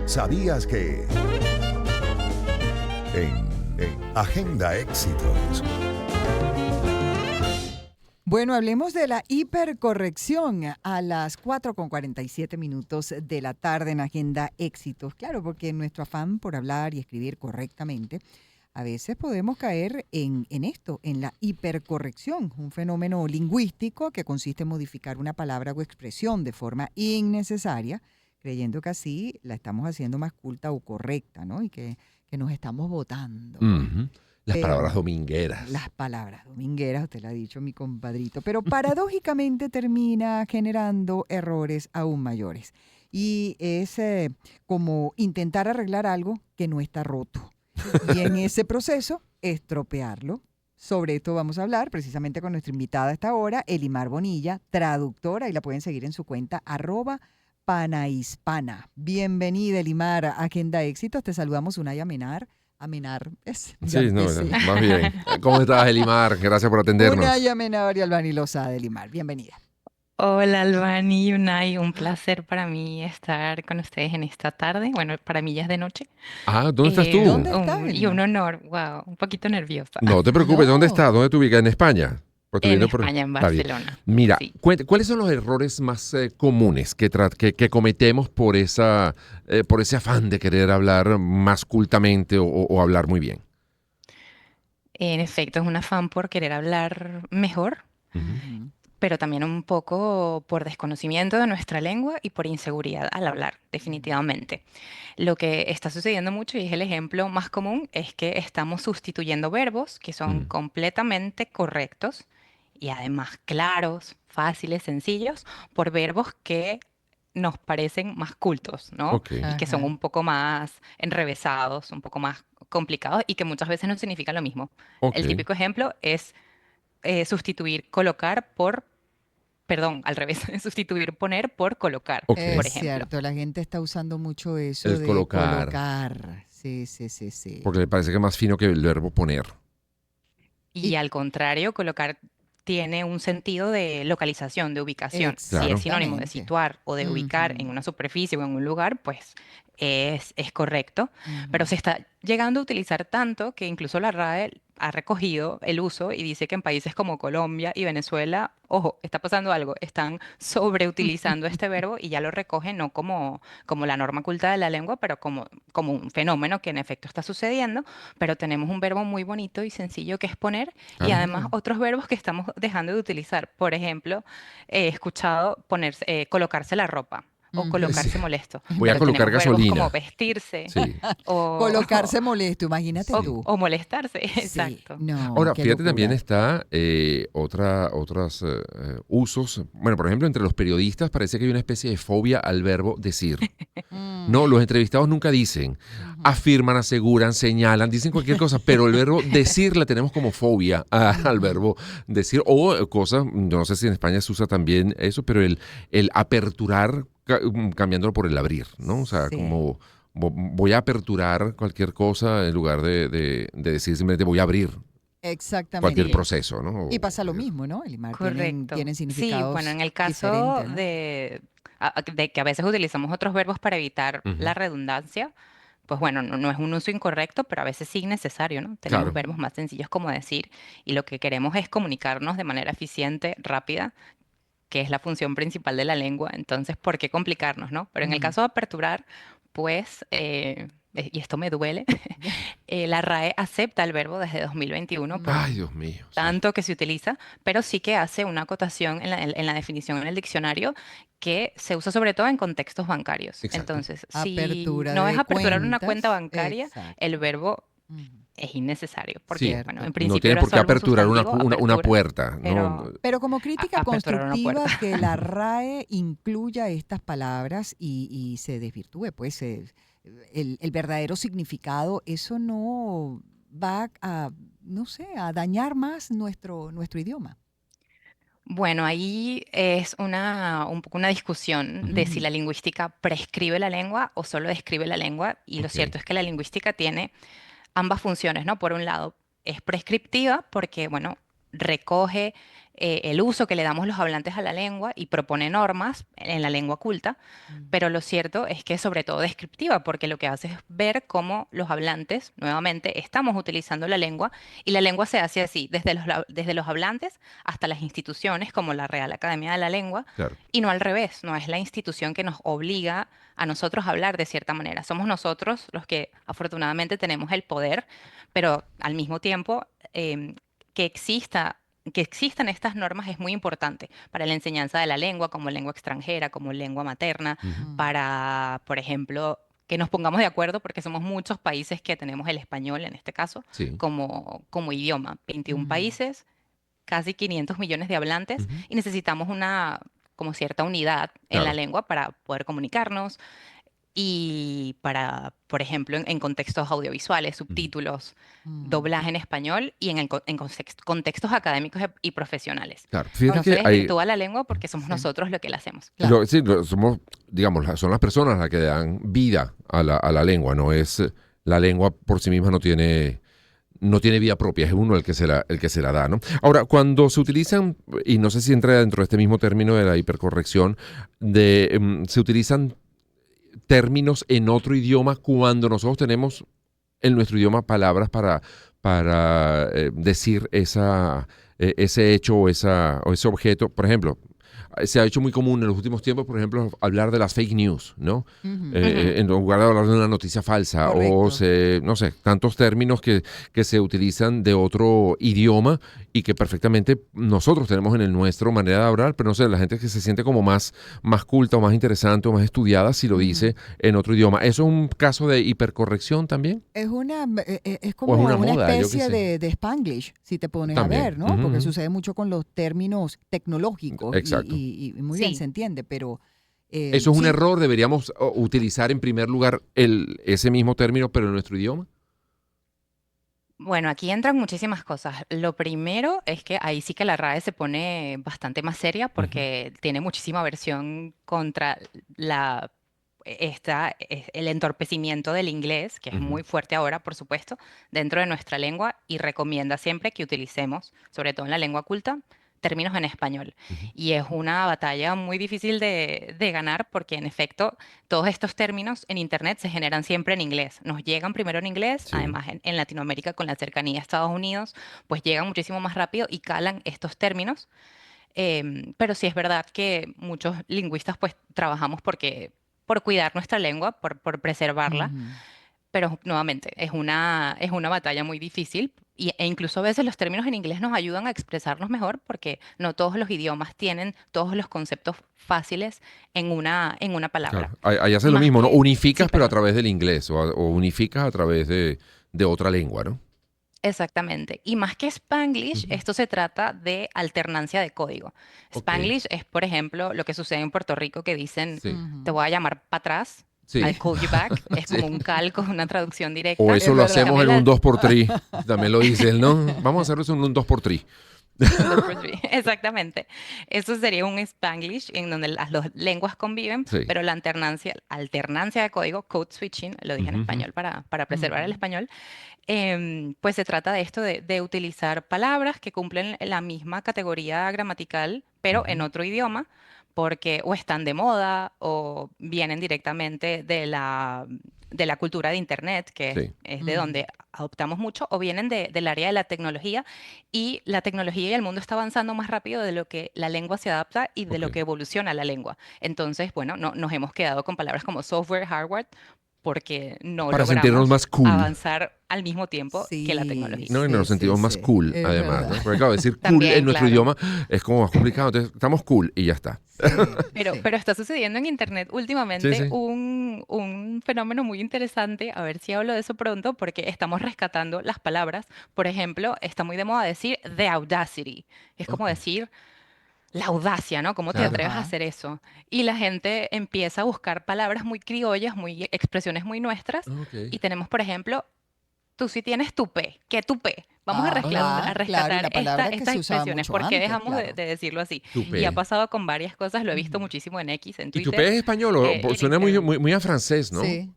¿Sabías que? En Agenda Éxitos. Bueno, hablemos de la hipercorrección a las 4:47 de la tarde en Agenda Éxitos. Claro, porque en nuestro afán por hablar y escribir correctamente, a veces podemos caer en esto, en la hipercorrección, un fenómeno lingüístico que consiste en modificar una palabra o expresión de forma innecesaria, creyendo que así la estamos haciendo más culta o correcta, ¿no? Y que nos estamos votando, pues. Ujú. Las palabras Pero domingueras. las palabras domingueras, usted lo ha dicho mi compadrito, pero paradójicamente termina generando errores aún mayores. Y es como intentar arreglar algo que no está roto. Y en ese proceso, estropearlo. Sobre esto vamos a hablar precisamente con nuestra invitada a esta hora, Elimar Bonilla, traductora, y la pueden seguir en su cuenta @panahispana. Bienvenida, Elimar, a Agenda Éxitos. Te saludamos, Unay Amenar. Amenar, ya Sí, no, empecé. más bien. ¿Cómo estás, Elimar? Gracias por atendernos. Unay Amenar y Albani Lozada, Elimar. Bienvenida. Hola, Albani y Unai, un placer para mí estar con ustedes en esta tarde. Bueno, para mí ya es de noche. Ah, ¿dónde estás tú? ¿Dónde estás, Y un Elimar? honor, wow, un poquito nerviosa. No te preocupes, ¿dónde estás? No. ¿Dónde te ubicas? ¿En España? Porque En viendo por... España, en Está bien. Barcelona. Mira, Sí. ¿cuáles son los errores más comunes que cometemos por ese afán de querer hablar más cultamente o hablar muy bien? En efecto, es un afán por querer hablar mejor, Ujú. pero también un poco por desconocimiento de nuestra lengua y por inseguridad al hablar, definitivamente. Lo que está sucediendo mucho, y es el ejemplo más común, es que estamos sustituyendo verbos que son Mm. completamente correctos y además claros, fáciles, sencillos, por verbos que nos parecen más cultos, ¿no? Ok. Y que son Ajá. un poco más enrevesados, un poco más complicados y que muchas veces no significan lo mismo. Ok. El típico ejemplo es sustituir colocar por, perdón, al revés, sustituir poner por colocar, Ok. por Es ejemplo. cierto, la gente está usando mucho eso El de colocar. colocar. Sí, sí, sí, sí. Porque le parece que es más fino que el verbo poner. Y Y al contrario, colocar tiene un sentido de localización, de ubicación. Si es Claro. sinónimo de exactamente. situar o de ubicar en Ujú, una superficie o en un lugar, pues es correcto. Pero ujú. se está llegando a utilizar tanto que incluso la RAE ha recogido el uso y dice que en países como Colombia y Venezuela, ojo, está pasando algo, están sobreutilizando este verbo y ya lo recogen no como la norma culta de la lengua, pero como un fenómeno que en efecto está sucediendo, pero tenemos un verbo muy bonito y sencillo que es poner y además Claro. otros verbos que estamos dejando de utilizar. Por ejemplo, he escuchado colocarse la ropa o Ujú. Sí. colocarse molesto, Voy a pero colocar tenemos verbos como gasolina. vestirse Sí. o, Colocarse molesto, imagínate o, Sí. tú. o molestarse. Sí, Exacto. no, Ahora, qué fíjate, también locura. está otros usos. Bueno, por ejemplo, entre los periodistas parece que hay una especie de fobia al verbo decir. Mm, No, los entrevistados nunca dicen, ujú, afirman, aseguran, señalan, dicen cualquier cosa, pero el verbo decir la tenemos como fobia al ujú. verbo decir. O cosas, no sé si en España se usa también eso, pero el aperturar cambiándolo por el abrir, ¿no? O sea, Sí, como voy a aperturar cualquier cosa en lugar de decir simplemente voy a abrir cualquier exactamente. Sí, proceso, ¿no? Y pasa lo mismo, ¿no, Elimar? correcto. Tienen Sí, bueno, significados en el caso diferentes, ¿no? de que a veces utilizamos otros verbos para evitar Ujú. la redundancia, pues bueno, no es un uso incorrecto, pero a veces sí necesario, ¿no? Tenemos Claro. verbos más sencillos como decir y lo que queremos es comunicarnos de manera eficiente, rápida, que es la función principal de la lengua. Entonces, ¿por qué complicarnos, no? Pero en el Ujú. caso de aperturar, pues, y esto me duele, la RAE acepta el verbo desde 2021 por Ay, Mm, Dios mío, sí. tanto que se utiliza, pero sí que hace una acotación en la definición en el diccionario que se usa sobre todo en contextos bancarios. Exacto. Entonces, si apertura no es de aperturar una cuenta cuentas, bancaria, el exacto. verbo Ujú. es innecesario, porque, Sí, bueno, Cierto. en no principio tiene era por qué solo un aperturar sustantivo, una apertura, puerta, ¿no? pero Pero como crítica aperturar una puerta. constructiva que la RAE incluya estas palabras y se desvirtúe, pues el verdadero significado, eso no va a, no sé, a dañar más nuestro idioma. Bueno, ahí es un poco una discusión de Ujú. si Ujú, la lingüística prescribe la lengua o solo describe la lengua. Y lo Ok, cierto es que la lingüística tiene ambas funciones, ¿no? Por un lado, es prescriptiva porque, bueno, recoge el uso que le damos los hablantes a la lengua y propone normas en la lengua culta, pero lo cierto es que es sobre todo descriptiva, porque lo que hace es ver cómo los hablantes, nuevamente, estamos utilizando la lengua y la lengua se hace así, desde los hablantes hasta las instituciones como la Real Academia de la Lengua, Claro. y no al revés, no es la institución que nos obliga a nosotros a hablar de cierta manera. Somos nosotros los que afortunadamente tenemos el poder, pero al mismo tiempo que exista, que existan estas normas es muy importante para la enseñanza de la lengua como lengua extranjera, como lengua materna, Ujú. para, por ejemplo, que nos pongamos de acuerdo porque somos muchos países que tenemos el español, en este caso, Sí. como idioma. 21 Mm. países, casi 500 millones de hablantes Ujú. y necesitamos como cierta unidad en la Claro. lengua para poder comunicarnos y para, por ejemplo, en contextos audiovisuales, Ujú. subtítulos, Mm. doblaje en español y contextos académicos y profesionales. Claro. Ahora, Fíjate No se que hay, desvirtúa la lengua porque somos sí, nosotros los que la hacemos. claro. sí, somos, digamos, son las personas las que dan vida a la lengua, no es la lengua por sí misma no tiene vida propia, es uno el que se la da, ¿no? Ahora, cuando se utilizan, y no sé si entra dentro de este mismo término de la hipercorrección, se utilizan términos en otro idioma cuando nosotros tenemos en nuestro idioma palabras para decir ese hecho o ese objeto. Por ejemplo, se ha hecho muy común en los últimos tiempos, por ejemplo, hablar de las fake news, ¿no? Ujú. Ujú. En lugar de hablar de una noticia falsa o, Correcto. no sé, tantos términos que se utilizan de otro idioma y que perfectamente nosotros tenemos en el nuestro manera de hablar, pero no sé, la gente que se siente como más culta o más interesante o más estudiada si lo Ujú. dice en otro idioma. ¿Eso es un caso de hipercorrección también? Es es ¿O es como una una moda? Yo qué especie sé. de Spanglish, si te pones a También. ver, ¿no? Ujú, Porque ujú. sucede mucho con los términos tecnológicos Exacto. y muy bien Sí. se entiende, pero ¿Eso es un sí, error? ¿Deberíamos utilizar en primer lugar ese mismo término, pero en nuestro idioma? Bueno, aquí entran muchísimas cosas. Lo primero es que ahí sí que la RAE se pone bastante más seria Ujú, porque tiene muchísima versión contra el entorpecimiento del inglés, que es ujú, muy fuerte ahora, por supuesto, dentro de nuestra lengua y recomienda siempre que utilicemos, sobre todo en la lengua culta, términos en español. ujú. Y es una batalla muy difícil de ganar porque, en efecto, todos estos términos en Internet se generan siempre en inglés. Nos llegan primero en inglés, Sí. además en Latinoamérica con la cercanía a Estados Unidos, pues llegan muchísimo más rápido y calan estos términos. Pero sí es verdad que muchos lingüistas pues trabajamos por cuidar nuestra lengua, por preservarla, ujú. pero nuevamente es una batalla muy difícil e incluso a veces los términos en inglés nos ayudan a expresarnos mejor porque no todos los idiomas tienen todos los conceptos fáciles en una palabra. Claro, ahí hace lo Más mismo, ¿no? que, sí, Unificas, pero a perdón. través del inglés, o unificas a través de otra lengua, ¿no? Exactamente. Y más que Spanglish, Ujú. esto se trata de alternancia de código. Ok, Spanglish es, por ejemplo, lo que sucede en Puerto Rico que dicen, sí, te Ujú. voy a llamar para atrás, sí, I call you back. Es sí. como un calco, una traducción O directa. eso Es lo verdad. hacemos Cambia en un la, 2x3, también lo dice él, ¿no? Vamos a hacerlo eso en un 2x3. un dos por three, exactamente. Eso sería un Spanglish en donde las dos lenguas conviven, Sí. pero la alternancia de código, code switching, lo dije en Ujú, ujú. español para preservar el Ujú. español, pues se trata de esto de utilizar palabras que cumplen la misma categoría gramatical, pero en Ujú. otro idioma, porque o están de moda o vienen directamente de la cultura de Internet, que Sí, es de Ujú. donde adoptamos mucho, o vienen del área de la tecnología, y la tecnología y el mundo está avanzando más rápido de lo que la lengua se adapta y de ok. lo que evoluciona la lengua. Entonces, bueno, nos hemos quedado con palabras como software, hardware, porque no Para sentirnos logramos más cool, avanzar al mismo tiempo que la Sí, tecnología. ¿no? Y sí, nos sí, sentimos más sí, cool, es además, verdad. ¿no? Porque claro, decir cool en También, nuestro claro. idioma es como más complicado, entonces estamos cool y ya está. Sí, Pero, sí. pero está sucediendo en Internet Sí, últimamente sí. un fenómeno muy interesante, a ver si hablo de eso pronto, porque estamos rescatando las palabras. Por ejemplo, está muy de moda decir the audacity. Es como Ok, decir la audacia, ¿no? ¿Cómo te claro. atreves a Ajá. hacer eso? Y la gente empieza a buscar palabras muy criollas, muy expresiones muy nuestras. Ok. Y tenemos, por ejemplo, tú sí tienes tupé. ¿Qué tupé? Vamos a Ah, Claro, y rescatar la palabra que estas se usaba expresiones. mucho ¿Por qué antes, dejamos claro. de decirlo así? Y ha tupé. pasado con varias cosas. Lo he visto Ujú. muchísimo en X, en ¿Y Twitter, tupé es español? en Suena Instagram. muy a francés, ¿no? Sí,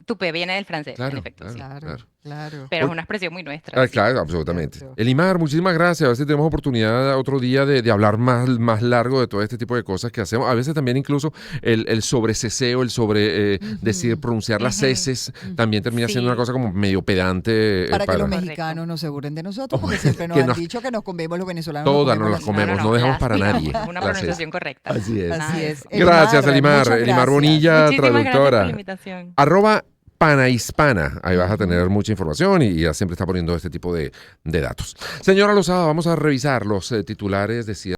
Tupé viene del francés, en Claro, efecto, claro, sí. claro, claro. Claro. pero es una expresión muy nuestra. Ah, sí. claro, absolutamente. Cierto. Elimar, muchísimas gracias. A ver si tenemos oportunidad otro día de hablar más largo de todo este tipo de cosas que hacemos. A veces también incluso el sobreceseo, el sobre decir, pronunciar las Ujú. heces, también termina siendo una Sí. cosa como medio pedante. Para que los Correcto. mexicanos no se burlen de nosotros, porque siempre nos Que han nos- dicho que nos comemos los venezolanos. Todas nos las las comemos, no dejamos las para digamos, nadie. Es una Las pronunciación correcta. Así es. Así es. Gracias, Elimar. muchas Elimar gracias. Bonilla, Muchísimas gracias por traductora. la invitación. @panahispana. Ahí vas a tener mucha información y ya siempre está poniendo este tipo de datos. Señora Lozada, vamos a revisar los titulares de cierre.